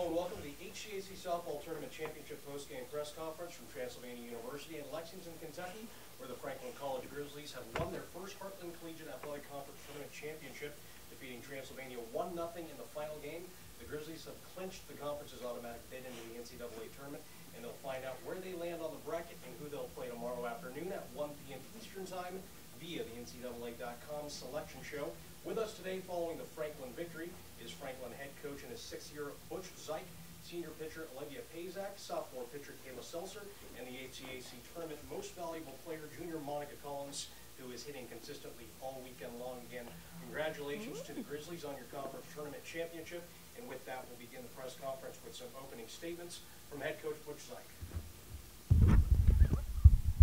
Hello and welcome to the HCAC Softball Tournament Championship postgame press conference from Transylvania University in Lexington, Kentucky, where the Franklin College Grizzlies have won their first Heartland Collegiate Athletic Conference Tournament Championship, defeating Transylvania 1-0 in the final game. The Grizzlies have clinched the conference's automatic bid into the NCAA tournament, and they'll find out where they land on the bracket and who they'll play tomorrow afternoon at 1 p.m. Eastern Time via the NCAA.com selection show. With us today following the Franklin victory is Franklin head coach in his sixth year, Butch Zike, senior pitcher Olivia Paszek, sophomore pitcher Kayla Selzer, and the HCAC Tournament most valuable player, junior Monica Collins, who is hitting consistently all weekend long. Again, congratulations to the Grizzlies on your conference tournament championship. And with that, we'll begin the press conference with some opening statements from head coach Butch Zike.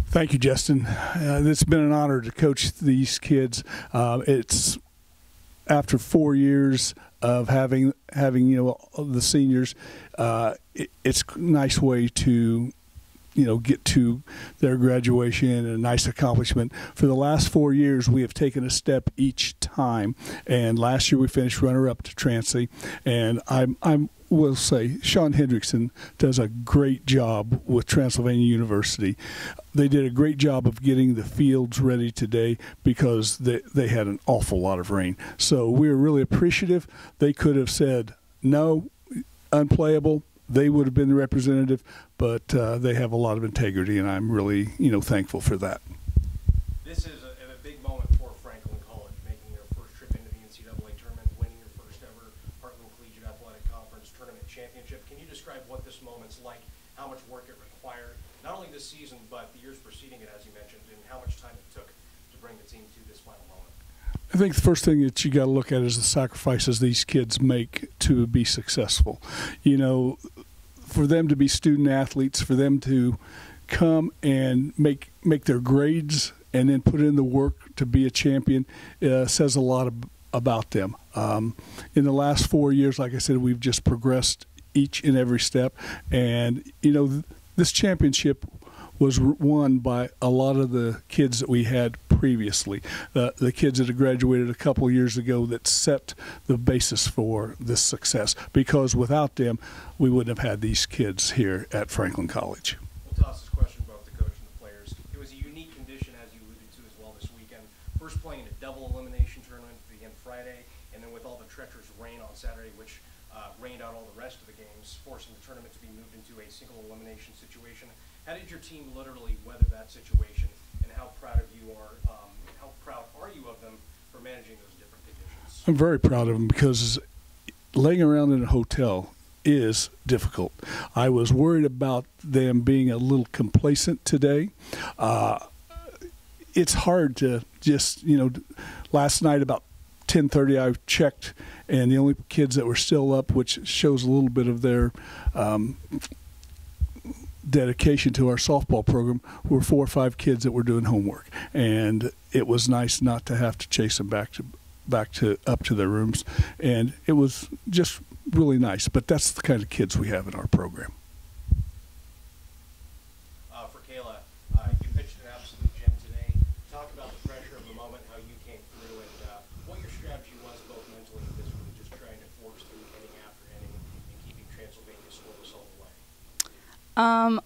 Thank you, Justin. It's been an honor to coach these kids. It's after 4 years of having the seniors. It's a nice way to get to their graduation and a nice accomplishment. For the last 4 years, we have taken a step each time. And last year we finished runner-up to Transy. And I will say Sean Hendrickson does a great job with Transylvania University. They did a great job of getting the fields ready today because they had an awful lot of rain. So we were really appreciative. They could have said, no, unplayable. They would have been the representative, but they have a lot of integrity, and I'm really, thankful for that. This is a big moment for Franklin College, making their first trip into the NCAA tournament, winning your first ever Heartland Collegiate Athletic Conference Tournament Championship. Can you describe what this moment's like, how much work it required, not only this season, but the years preceding it, as you mentioned, and how much time it took to bring the team to this final moment? I think the first thing that you got to look at is the sacrifices these kids make to be successful. For them to be student athletes, for them to come and make their grades and then put in the work to be a champion says a lot about them. In the last 4 years, like I said, we've just progressed each and every step. And, this championship was won by a lot of the kids that we had previously, the kids that had graduated a couple of years ago that set the basis for this success, because without them, we wouldn't have had these kids here at Franklin College. We'll toss this question both the coach and the players. It was a unique condition, as you alluded to as well this weekend. First playing in a double elimination tournament to begin Friday, and then with all the treacherous rain on Saturday, which rained out all the rest of the games, forcing the tournament to be moved into a single elimination situation. How did your team literally weather that situation, and how proud are you of them for managing those different conditions? I'm very proud of them, because laying around in a hotel is difficult. I was worried about them being a little complacent today. It's hard to just, last night about 10:30 I checked, and the only kids that were still up, which shows a little bit of their dedication to our softball program, were 4 or 5 kids that were doing homework, and it was nice not to have to chase them back to up to their rooms, and it was just really nice. But that's the kind of kids we have in our program. For Kayla, you pitched an absolute gem today. Talk about the pressure of the moment, how you came through, and what your strategy was, both mentally and physically, just trying to force through inning after inning and keeping Transylvania scoreless all the way.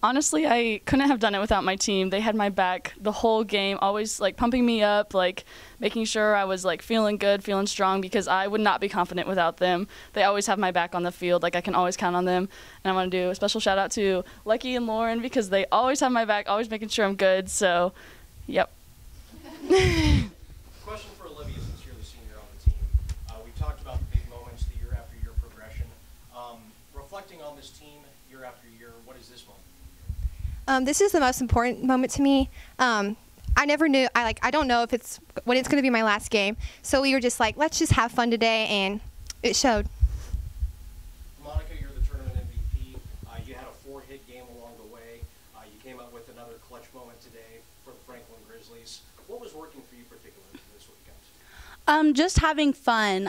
Honestly, I couldn't have done it without my team. They had my back the whole game, always pumping me up, making sure I was feeling good, feeling strong, because I would not be confident without them. They always have my back on the field. I can always count on them. And I want to do a special shout out to Lucky and Lauren, because they always have my back, always making sure I'm good. So, yep. Question for Olivia, since you're the senior on the team. We talked about the big moments, the year after year progression. Reflecting on this team year after year, what is this moment? This is the most important moment to me. I never knew. I don't know when it's going to be my last game. So we were just let's just have fun today, and it showed. Monica, you're the tournament MVP. You had a 4-hit game along the way. You came up with another clutch moment today for the Franklin Grizzlies. What was working for you particularly this weekend? Just having fun.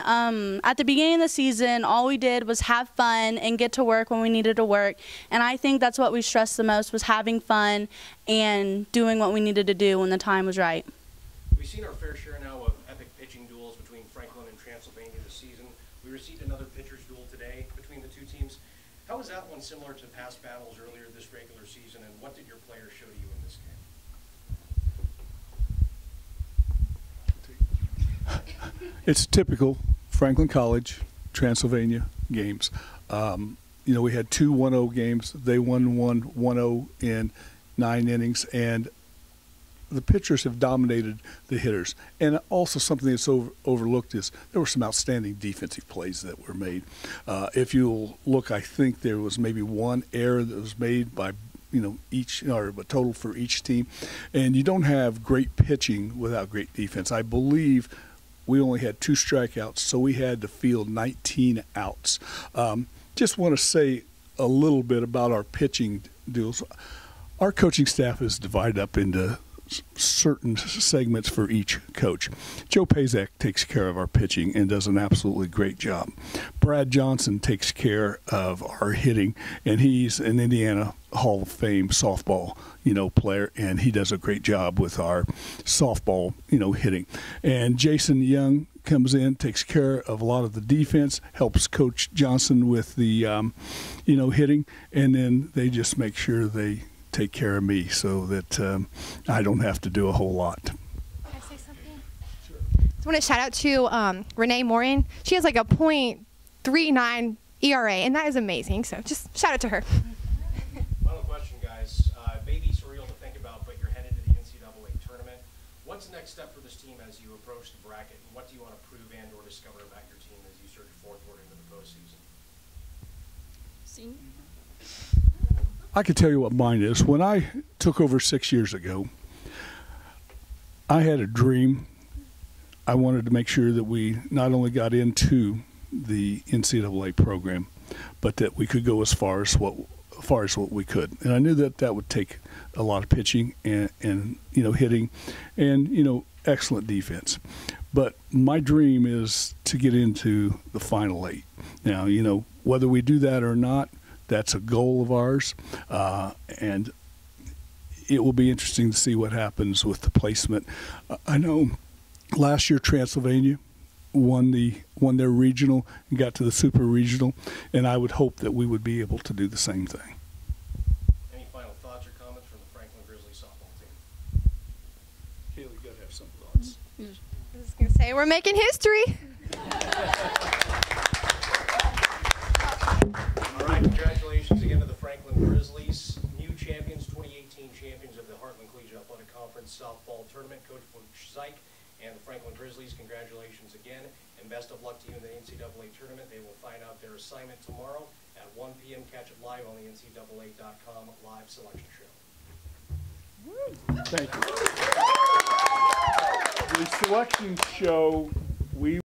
At the beginning of the season, all we did was have fun and get to work when we needed to work. And I think that's what we stressed the most, was having fun and doing what we needed to do when the time was right. We've seen our fair share now of epic pitching duels between Franklin and Transylvania this season. We received another pitcher's duel today between the two teams. How was that one similar to past battles earlier this regular season, and what did your players show to you in this game? It's typical Franklin College, Transylvania games. You know, we had 2 1-0 games. They won 1-0 in 9 innings, and the pitchers have dominated the hitters. And also something that's overlooked is there were some outstanding defensive plays that were made. If you'll look, I think there was maybe 1 error that was made by each, or a total for each team. And you don't have great pitching without great defense. I believe we only had 2 strikeouts, so we had to field 19 outs. Just want to say a little bit about our pitching duels. Our coaching staff is divided up into certain segments for each coach. Joe Paszek takes care of our pitching and does an absolutely great job. Brad Johnson takes care of our hitting, and he's an Indiana Hall of Fame softball player, and he does a great job with our softball hitting. And Jason Young comes in, takes care of a lot of the defense, helps Coach Johnson with the hitting, and then they just make sure they take care of me so that I don't have to do a whole lot. Can I say something? Sure. I want to shout out to Renee Morin. She has like a .39 ERA, and that is amazing. So just shout out to her. Final question, guys. Maybe surreal to think about, but you're headed to the NCAA tournament. What's the next step for this team as you approach the bracket, and what do you want to prove and or discover about your team as you surge forward into the postseason? Senior. I can tell you what mine is. When I took over 6 years ago, I had a dream. I wanted to make sure that we not only got into the NCAA program, but that we could go as far as what we could. And I knew that that would take a lot of pitching and hitting and excellent defense. But my dream is to get into the Final 8. Now, whether we do that or not, that's a goal of ours, and it will be interesting to see what happens with the placement. I know last year Transylvania won their regional and got to the super regional, and I would hope that we would be able to do the same thing. Any final thoughts or comments from the Franklin Grizzlies softball team? Kayla, you got to have some thoughts. I was going to say, we're making history. All right, congratulations again to the Franklin Grizzlies, new champions, 2018 champions of the Heartland Collegiate Athletic Conference Softball Tournament. Coach Butch Zike and the Franklin Grizzlies, congratulations again, and best of luck to you in the NCAA tournament. They will find out their assignment tomorrow at 1 p.m. Catch it live on the NCAA.com live selection show. Thank you. The selection show, we